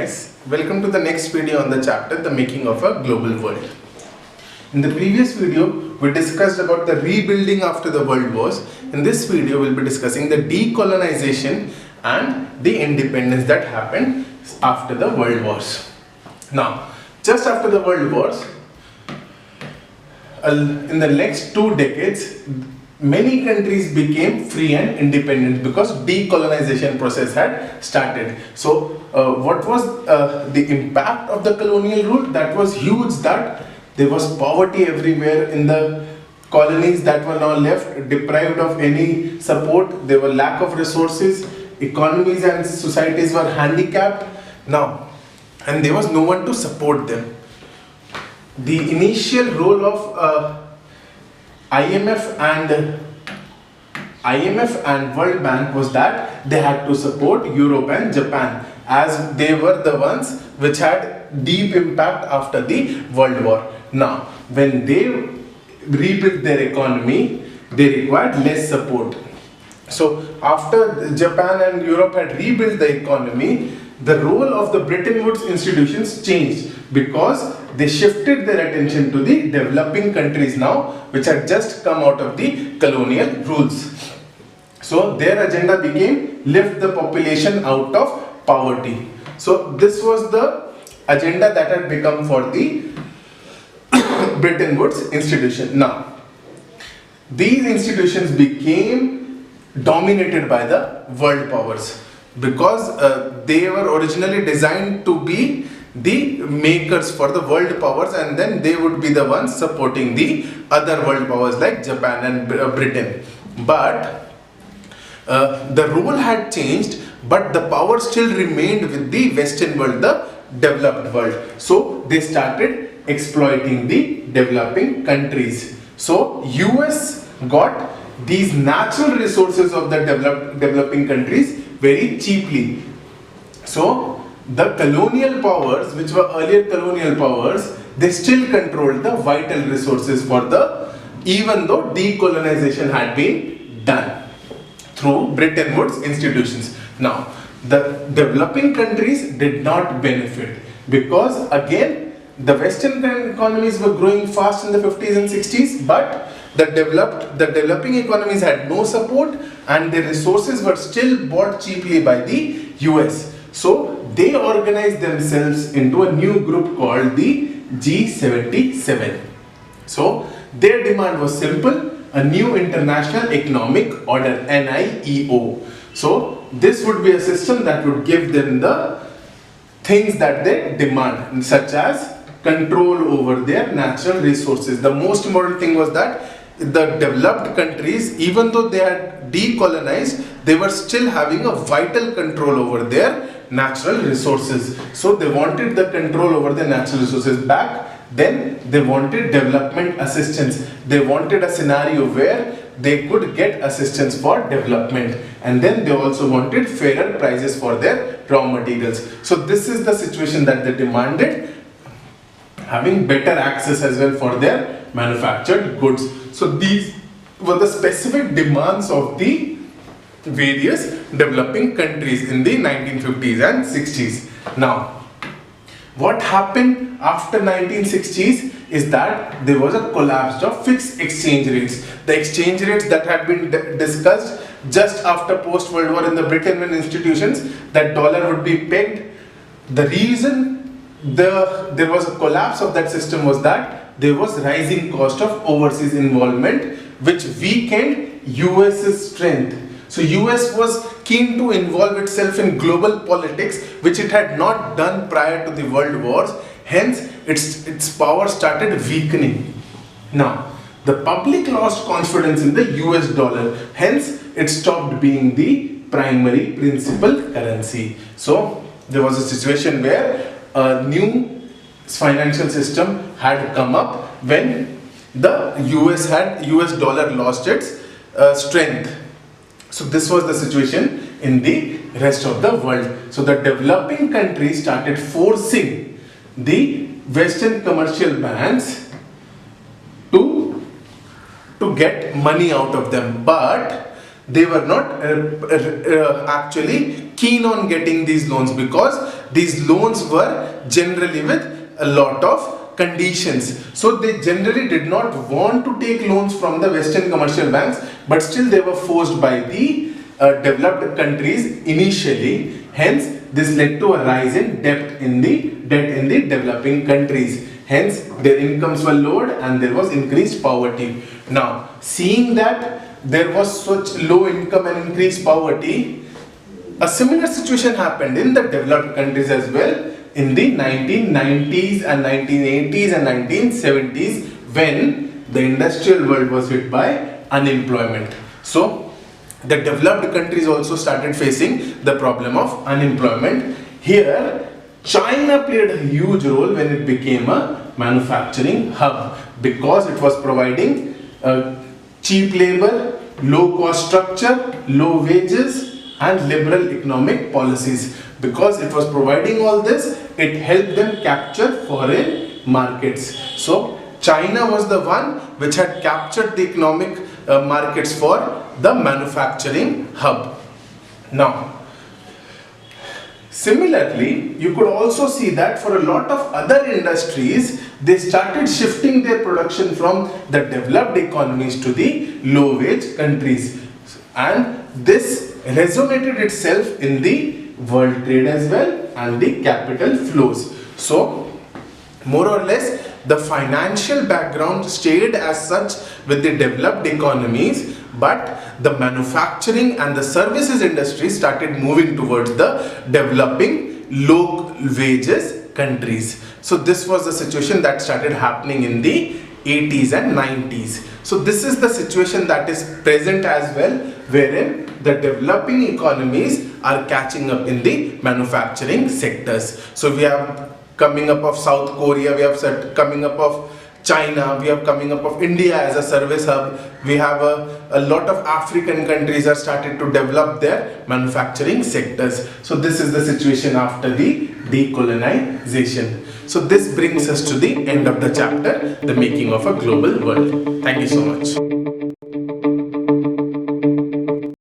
guys, welcome to the next video on the chapter The Making of a Global World. In the previous video we discussed about the rebuilding after the world wars. In this video we'll be discussing the decolonization and the independence that happened after the world wars. Now, just after the world wars, in the next 2 decades, many countries became free and independent because decolonization process had started. So what was the impact of the colonial rule? That was huge, that there was poverty everywhere in the colonies that were now left, deprived of any support. There were lack of resources, economies and societies were handicapped now, and there was no one to support them. The initial role of IMF and World Bank was that they had to support Europe and Japan, as they were the ones which had deep impact after the World War. Now, when they rebuilt their economy, they required less support. So after Japan and Europe had rebuilt the economy, the role of the Bretton Woods institutions changed because they shifted their attention to the developing countries now, which had just come out of the colonial rules. So their agenda became lift the population out of poverty. So this was the agenda that had become for the Bretton Woods institution. Now, these institutions became dominated by the world powers because they were originally designed to be the makers for the world powers, and then they would be the ones supporting the other world powers like Japan and Britain. But the role had changed, but the power still remained with the Western world, the developed world. So they started exploiting the developing countries. So US got these natural resources of the developing countries very cheaply. So the colonial powers, which were earlier colonial powers, they still controlled the vital resources for the, even though decolonization had been done through Bretton Woods institutions. Now, the developing countries did not benefit because again the Western economies were growing fast in the 50s and 60s, but the developing economies had no support and their resources were still bought cheaply by the US. So they organized themselves into a new group called the G77. So their demand was simple: a new international economic order, NIEO. So this would be a system that would give them the things that they demand, such as control over their natural resources. The most important thing was that the developed countries, even though they had decolonized, they were still having a vital control over their natural resources. So they wanted the control over their natural resources back. Then they wanted development assistance. They wanted a scenario where they could get assistance for development, and then they also wanted fairer prices for their raw materials. So this is the situation that they demanded, having better access as well for their manufactured goods. So these were the specific demands of the various developing countries in the 1950s and 60s. Now, what happened after 1960s is that there was a collapse of fixed exchange rates. The exchange rates that had been discussed just after post-World War in the Bretton Woods institutions, that dollar would be pegged. The reason there was a collapse of that system was that there was rising cost of overseas involvement, which weakened US's strength. So US was keen to involve itself in global politics, which it had not done prior to the world wars. Hence, its power started weakening. Now, the public lost confidence in the US dollar. Hence, it stopped being the primary principal currency. So, there was a situation where a new financial system had come up when the US dollar lost its strength. So this was the situation in the rest of the world. So the developing countries started forcing the Western commercial banks to get money out of them, but they were not actually keen on getting these loans, because these loans were generally with a lot of conditions. So they generally did not want to take loans from the Western commercial banks, but still they were forced by the developed countries initially. Hence, this led to a rise in debt in the developing countries. Hence, their incomes were lowered and there was increased poverty. Now, seeing that there was such low income and increased poverty, a similar situation happened in the developed countries as well in the 1990s and 1980s and 1970s, when the industrial world was hit by unemployment. So, the developed countries also started facing the problem of unemployment. Here, China played a huge role when it became a manufacturing hub, because it was providing cheap labor, low cost structure, low wages and liberal economic policies. Because it was providing all this, it helped them capture foreign markets. So China was the one which had captured the economic markets for the manufacturing hub. Now, similarly, you could also see that for a lot of other industries, they started shifting their production from the developed economies to the low wage countries. And this resonated itself in the world trade as well and the capital flows. So, more or less, the financial background stayed as such with the developed economies, but the manufacturing and the services industry started moving towards the developing low wages countries. So this was the situation that started happening in the 80s and 90s. So this is the situation that is present as well, wherein the developing economies are catching up in the manufacturing sectors. So we have coming up of South Korea, we have coming up of China, we have coming up of India as a service hub. We have a lot of African countries are started to develop their manufacturing sectors. So this is the situation after the decolonization. So this brings us to the end of the chapter, the making of a global world. Thank you so much.